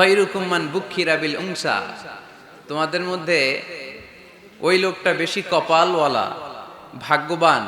খায়রুকুম মান বুক্খিরা বিল উনসা, তোমাদের মধ্যে ওই লোকটা বেশি কপালওয়ালা, ভাগ্যবান,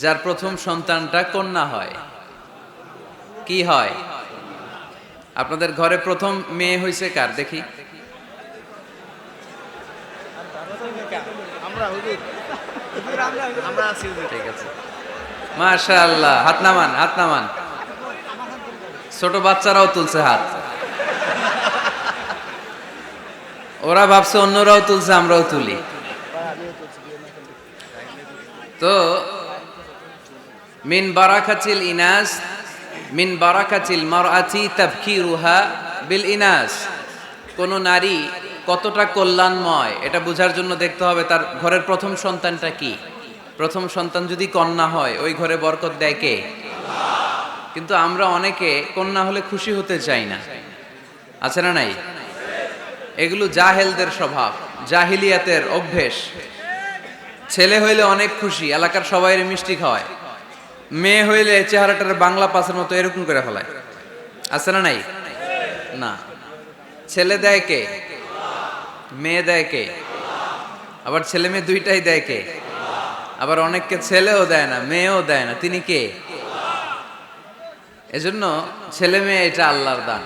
যার প্রথম সন্তানটা কন্যা হয়। কি হয়? আপনাদের ঘরে প্রথম মেয়ে হয়েছে কার দেখি? ঠিক আছে, মাশাআল্লাহ। হাত নামান, হাত নামান। ছোট বাচ্চারাও তুলছে হাত। ওরা ভাবছে অন্যরাও তুলছে, আমরাও তুলি। তো মিন বারাকাতিল ইনাস, মিন বারাকাতিল মারআতি তাবকিরুহা বিল ইনাস। কোন নারী কতটা কল্যাণময় এটা বোঝার জন্য দেখতে হবে তার ঘরের প্রথম সন্তানটা কি। প্রথম সন্তান যদি কন্যা হয়, ওই ঘরে বরকত দেয় কে? কিন্তু আমরা অনেকে কন্যা হলে খুশি হতে চাই না, আছে না নাই? এগুলো জাহেলদের স্বভাব, জাহিলিয়াতের অভ্যেস। ছেলে হইলে অনেক খুশি, এলাকার সবাই মিষ্টি খাওয়ায়। মেয়ে হইলে চেহারাটার বাংলা পাসের মতো এরকম করে ফেলায়, আছে না নাই? না, ছেলে দেয় কে? মেয়ে দেয় কে? আবার ছেলে মেয়ে দুইটাই দেয় কে? আবার অনেককে ছেলেও দেয় না, মেয়েও দেয় না, তিনি কে? এজন্য ছেলে মেয়ে এটা আল্লাহর দান।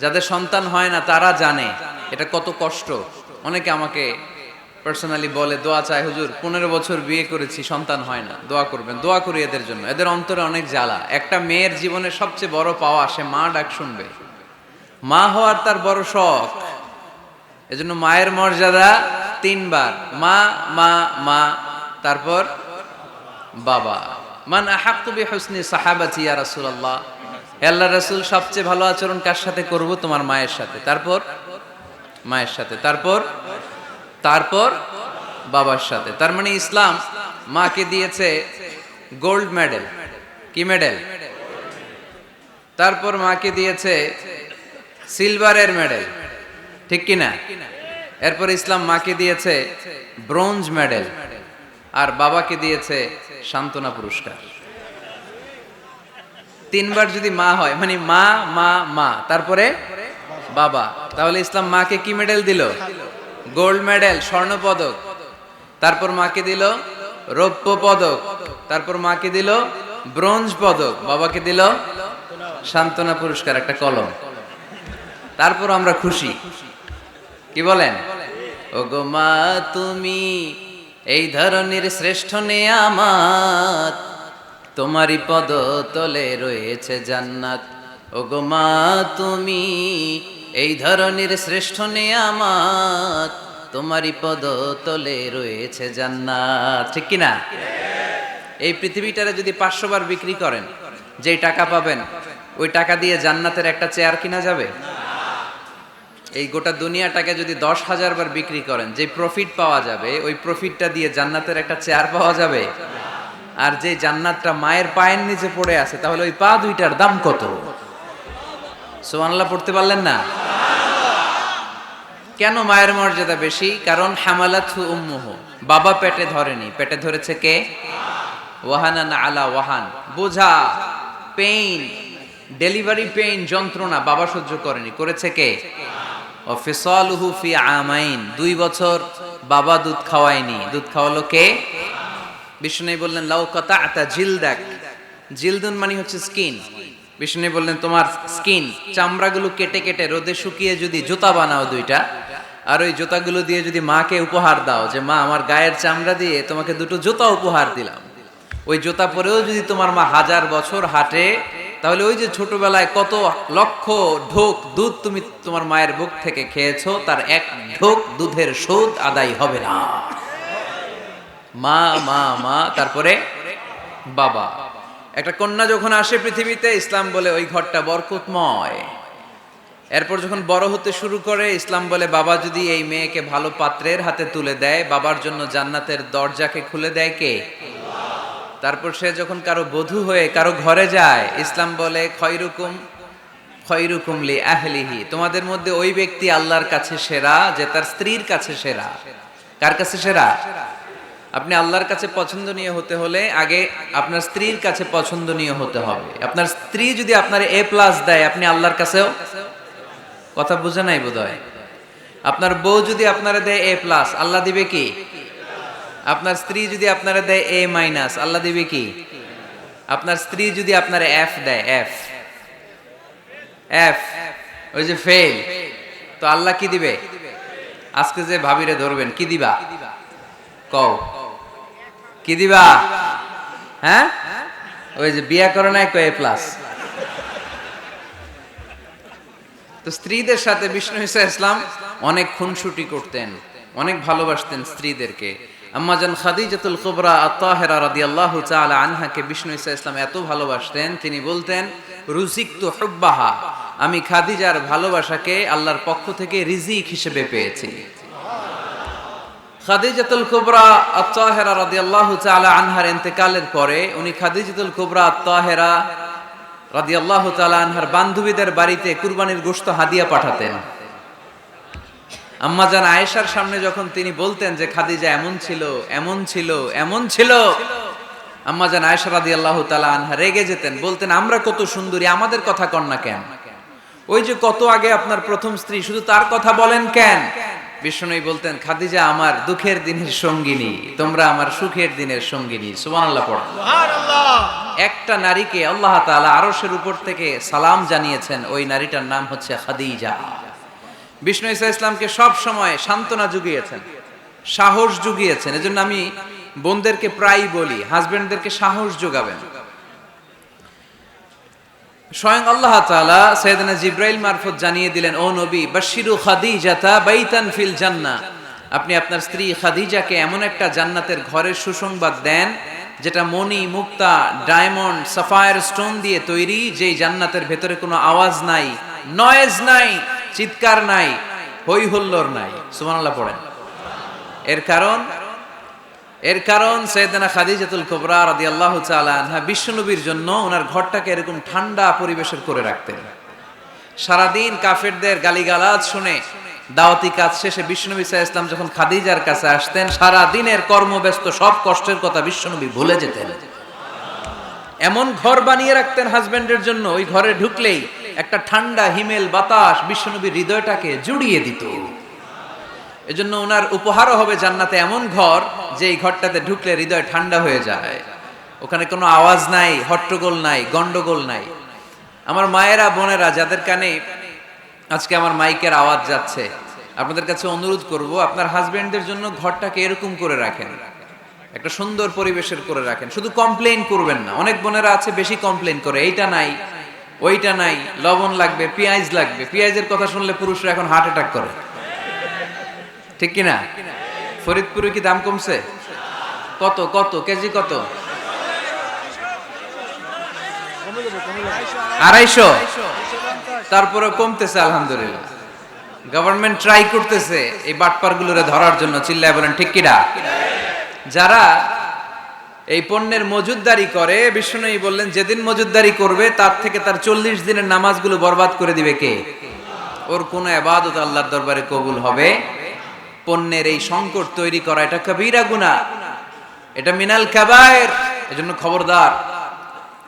যাদের সন্তান হয় না তারা জানে এটা কত কষ্ট। অনেকে আমাকে পার্সোনালি বলে, দোয়া চায় হুজুর, 15 বছর বিয়ে করেছি, সন্তান হয় না, দোয়া করবেন। দোয়া করি এদের জন্য। এদের অন্তরে অনেক জ্বালা। একটা মেয়ের জীবনের সবচেয়ে বড় পাওয়া, সে মা ডাক শুনবে। মা হওয়ার তার বড় শখ। এজন্য মায়ের মর্যাদা 3 বার, মা মা মা, তারপর বাবা। মান আহাক্কু বিহুসনি সাহাবাতি ইয়া রাসূলুল্লাহ, হে আল্লাহর রাসূল, সবচেয়ে ভালো আচরণ কার সাথে করব? তোমার মায়ের সাথে। তারপর মায়ের সাথে, তারপর তারপর বাবার সাথে। তার মানে ইসলাম মাকে দিয়েছে গোল্ড মেডেল। কি মেডেল? তারপর মাকে দিয়েছে সিলভারের মেডেল, ঠিক কি না? এরপর ইসলাম মাকে দিয়েছে ব্রোঞ্জ মেডেল, আর বাবাকে দিয়েছে সান্ত্বনা পুরস্কার। 3 বার যদি মা হয়, মানে মা মা মা, তারপরে বাবা, তাহলে ইসলাম মাকে কি মেডেল দিল? গোল্ড মেডেল, স্বর্ণ পদক। তারপর মাকে দিল রৌপ্য পদক। তারপর মাকে দিল ব্রোঞ্জ পদক। বাবাকে দিল সান্ত্বনা পুরস্কার, একটা কলম। তারপর আমরা খুশি। কি বলেন? ওগো মা তুমি এই ধরনের শ্রেষ্ঠ নেয়ামত, তোমারই পদ তলে রয়েছে জান্নাত। ওগো মা তুমি এই ধরনের শ্রেষ্ঠ নেয়ামত, তোমারই পদ তলে রয়েছে জান্নাত, ঠিক কি না? এই পৃথিবীটারে যদি 500 বার বিক্রি করেন, যেই টাকা পাবেন ওই টাকা দিয়ে জান্নাতের একটা চেয়ার কিনা যাবে? এই গোটা দুনিয়াটাকে যদি 10,000 বার বিক্রি করেন, যে প্রফিট পাওয়া যাবে ওই প্রফিটটা দিয়ে জান্নাতের একটা চেয়ার পাওয়া যাবে? আর যে জান্নাতটা মায়ের পায়ের নিচে পড়ে আছে, তাহলে ওই পা দুইটার দাম কত? সুবহানাল্লাহ পড়তে পারলেন না? কেন মায়ের মর্যাদা বেশি? কারণ হামালাতহু উম্মুহু, বাবা পেটে ধরেনি, পেটে ধরেছে কে? ওয়াহানান আলা ওয়াহান, বোঝা, পেইন, ডেলিভারি পেইন, যন্ত্রণা বাবা সহ্য করেনি, করেছে কে? ও ফিসালুহু ফি আমাইন, 2 বছর বাবা দুধ খাওয়ায়নি, দুধ খাওয়ালো কে? বিষ্ণু বললেন লাউ কাতা'তা জিলদাক, জিলদুন মানে হচ্ছে স্কিন। বিষ্ণু বললেন তোমার স্কিন, চামড়াগুলো কেটে কেটে রোদে শুকিয়ে যদি জুতা বানাও 2টা, আর ওই জুতাগুলো দিয়ে যদি মাকে উপহার দাও, যে মা আমার গায়ের চামড়া দিয়ে তোমাকে 2টো জুতা উপহার দিলাম, ওই জুতা পরেও যদি তোমার মা 1000 বছর হাঁটে, তাহলে ওই যে ছোটবেলায় কত লক্ষ ঢোক দুধ তুমি তোমার মায়ের বুক থেকে খেয়েছো, তার 1 ঢোক দুধের সুদ আদায় হবে না। মা মা মা, তারপরে বাবা। একটা কন্যা যখন আসে পৃথিবীতে, ইসলাম বলে ওই ঘরটা বরকতময়। এরপর যখন বড় হতে শুরু করে, ইসলাম বলে বাবা যদি এই মেয়েকে ভালো পাত্রের হাতে তুলে দেয়, বাবার জন্য জান্নাতের দরজাকে খুলে দেয় কে? তারপর সে যখন কারো বধূ হয়ে কারো ঘরে যায়, ইসলাম বলে খয়রুকুম খয়রুকুম লি আহলিহি, তোমাদের মধ্যে ওই ব্যক্তি আল্লাহর কাছে সেরা যে তার স্ত্রীর কাছে সেরা। কার কাছে সেরা? আপনি আল্লাহর কাছে পছন্দনীয় হতে হলে আগে আপনার স্ত্রীর কাছে পছন্দনীয় হতে হবে। আপনার স্ত্রী যদি আপনার A+ দেয়, আপনি আল্লাহর কাছেও, কথা বুঝে নাই বোধহয়। আপনার বউ যদি আপনারা দেয় A+, আল্লাহ দিবে কি? আপনার স্ত্রী যদি আপনারা দেয় A-, আল্লাহ দিবে কি? আপনার স্ত্রী যদি আপনার F দেয়, F, ওই যে ফেল, তো আল্লাহ কি দিবে? আজকে যে ভাবিরে ধরবেন, কি দিবা? কও, কি দিবা? হ্যাঁ, ওই যে বিয়া করে নাই, A+। তো স্ত্রীদের সাথে বিষ্ণু ঈসা ইসলাম অনেক খুনসুটি করতেন, অনেক ভালোবাসতেন স্ত্রীদেরকে। আম্মাজান খাদিজাতুল কুবরা আত-তাহেরা রাদিয়াল্লাহু তাআলা আনহাকে বিষ্ণু ঈসা ইসলাম এত ভালোবাসতেন, তিনি বলতেন রুজিকতু হুব্বাহা, আমি খাদিজার ভালোবাসাকে আল্লাহর পক্ষ থেকে রিজিক হিসেবে পেয়েছি। খাদিজাতুল কুবরা আত-তাহেরা রাদিয়াল্লাহু তাআলা আনহার ইন্তেকালের পরে উনি খাদিজাতুল কুবরা আত-তাহেরা রাদিয়াল্লাহু তাআলা আনহার বান্ধবীদের বাড়িতে কুরবানির গোশত হাদিয়া পাঠাতেন। আম্মাজান আয়েশার সামনে যখন তিনি বলতেন যে খাদিজা এমন ছিল, এমন ছিল, এমন ছিল, আম্মাজান আয়েশা রাদিয়াল্লাহু তাআলা আনহা রেগে যেতেন, বলতেন আমরা কত সুন্দরী, আমাদের কথা কন না কেন? ওই যে কত আগে আপনার প্রথম স্ত্রী, শুধু তার কথা বলেন কেন? বিষ্ণুই বলতেন খাদিজা আমার দুঃখের দিনের সঙ্গিনী, তোমরা আমার সুখের দিনের সঙ্গিনী। সুবহানাল্লাহ পড়ো। সুবহানাল্লাহ। একটা নারীকে আল্লাহ তাআলা আরশের উপর থেকে সালাম জানিয়েছেন, ওই নারীটার নাম হচ্ছে খাদিজা। বিষ্ণু ঈসা ইসলামকে সব সময় সান্ত্বনা জুগিয়েছেন, সাহস জুগিয়েছেন। এজন্য আমি বোনদেরকে প্রায়ই বলি, হাজবেন্ডদেরকে সাহস যোগাবেন। স্বয়ং আল্লাহ তাআলা সাইয়েদনা জিবরাইল মারফত জানিয়ে দিলেন, ও নবী বাশশিরু খাদিজাতা বাইতান ফিল জান্নাহ, আপনি আপনার স্ত্রী খাদিজাকে এমন একটা জান্নাতের ঘরের সুসংবাদ দেন যেটা মণি, মুক্তা, ডায়মন্ড, সাফায়ার স্টোন দিয়ে তৈরি, যেই জান্নাতের ভেতরে কোনো আওয়াজ নাই, নয়েজ নাই, চিৎকার নাই, হই হুল্লোড় নাই। সুবহানাল্লাহ পড়েন। এর কারণ সাইয়েদনা খাদিজাতুল কুবরা রাদিয়াল্লাহু তাআলা আনহা বিশ্বনবীর জন্য ওনার ঘরটাকে এরকম ঠান্ডা পরিবেশের করে রাখতেন। সারাদিন কাফেরদের গালিগালাজ শুনে দাওয়াতি কাজ শেষে বিশ্বনবী সাল্লাল্লাহু আলাইহি ওয়াসাল্লাম যখন খাদিজার কাছে আসতেন, সারা দিনের কর্মব্যস্ত সব কষ্টের কথা বিশ্বনবী ভুলে যেতেন। এমন ঘর বানিয়ে রাখতেন হাজবেন্ডের জন্য, ওই ঘরে ঢুকলেই একটা ঠান্ডা হিমেল বাতাস বিশ্বনবীর হৃদয়টাকে জুড়িয়ে দিত। এজন্য ওনার উপহারও হবে জান্নাতে এমন ঘর, যে এই ঘরটাতে ঢুকলে হৃদয় ঠান্ডা হয়ে যায়। ওখানে কোনো আওয়াজ নাই, হট্টগোল নাই, গন্ডগোল নাই। আমার মায়েরা, বোনেরা, যাদের কানে আজকে আমার মাইকের আওয়াজ যাচ্ছে, আপনাদের কাছে অনুরোধ করব, আপনার হাজবেন্ডদের জন্য ঘরটাকে এরকম করে রাখেন, একটা সুন্দর পরিবেশের করে রাখেন। শুধু কমপ্লেইন করবেন না। অনেক বোনেরা আছে বেশি কমপ্লেইন করে, এইটা নাই, ওইটা নাই, লবণ লাগবে, পেঁয়াজ লাগবে। পেঁয়াজের কথা শুনলে পুরুষরা এখন হার্ট অ্যাটাক করে, ঠিক কিনা? ফরিদপুরে কি দাম কমছে? কত কত কেজি? কত? 250। তারপরে কমতেছে আলহামদুলিল্লাহ। গভর্নমেন্ট ট্রাই করতেছে এই বাটপারগুলোরে ধরার জন্য। চিল্লায় বলেন ঠিক কিনা? যারা এই পণ্যের মজুদদারি করে, বিষ্ণুনবী বললেন যেদিন মজুদদারি করবে তার থেকে তার 40 দিনের নামাজগুলো বরবাদ করে দিবে কে? ওর কোনো ইবাদত আল্লাহর দরবারে কবুল হবে? পণ্যের এই সংকট তৈরি করা এটা কবিরা গুনাহ, এটা মিনাল কাবায়ের। এজন্য খবরদার,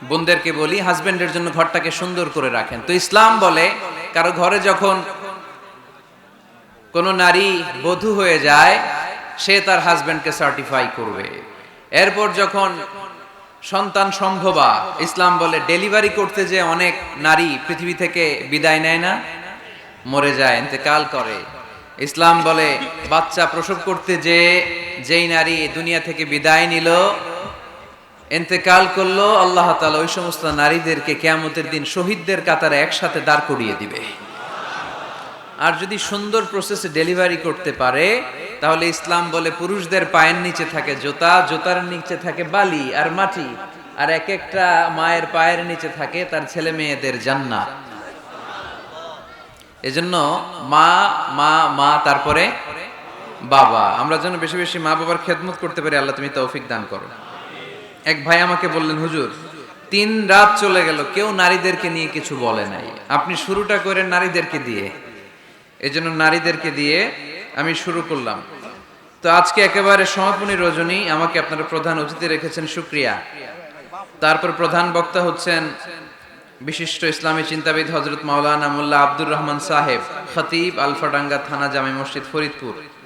বোনদেরকে বলি হাজবেন্ডের জন্য ঘরটাকে সুন্দর করে রাখেন। তো ইসলাম বলে কারো ঘরে যখন কোন নারী বধূ হয়ে যায়, সে তার হাজবেন্ডকে সার্টিফাই করবে। এরপর যখন সন্তান সম্ভবা, ইসলাম বলে ডেলিভারি করতে যে অনেক নারী পৃথিবী থেকে বিদায় নেয় না, মরে যায়, ইন্তেকাল করে। ইসলাম বলে বাচ্চা প্রসব করতে যেই নারী দুনিয়া থেকে বিদায় নিল, ইন্তেকাল করলো, আল্লাহ তাআলা ওই সমস্ত নারীদেরকে কিয়ামতের দিন শহীদদের কাতারে একসাথে দাঁড় করিয়ে দিবে। আর যদি সুন্দর প্রসেসে ডেলিভারি করতে পারে, তাহলে ইসলাম বলে পুরুষদের পায়ের নিচে থাকে জুতা, জুতার নিচে থাকে বালি আর মাটি, আর এক একটা মায়ের পায়ের নিচে থাকে তার ছেলে মেয়েদের জান্নাত। এজন্য মা মা মা, তারপরে বাবা। আমরা যেন বেশি বেশি মা বাবার খেদমত করতে পারি, আল্লাহ তুমি তৌফিক দান করো। এক ভাই আমাকে বললেন, হুজুর 3 রাত চলে গেল, কেউ নারীদেরকে নিয়ে কিছু বলে নাই, আপনি শুরুটা করেন নারীদেরকে দিয়ে। এজন্য নারীদেরকে দিয়ে আমি শুরু করলাম। তো আজকে একেবারে সমাপনী রজনী, আমাকে আপনারা প্রধান অতিথি রেখেছেন, শুকরিয়া। তারপর প্রধান বক্তা হচ্ছেন বিশিষ্ট ইসলামী চিন্তাবিদ হযরত মাওলানা মোল্লা আব্দুর রহমান সাহেব, খতিব, আলফাডাঙ্গা থানা, জামে মসজিদ, ফরিদপুর।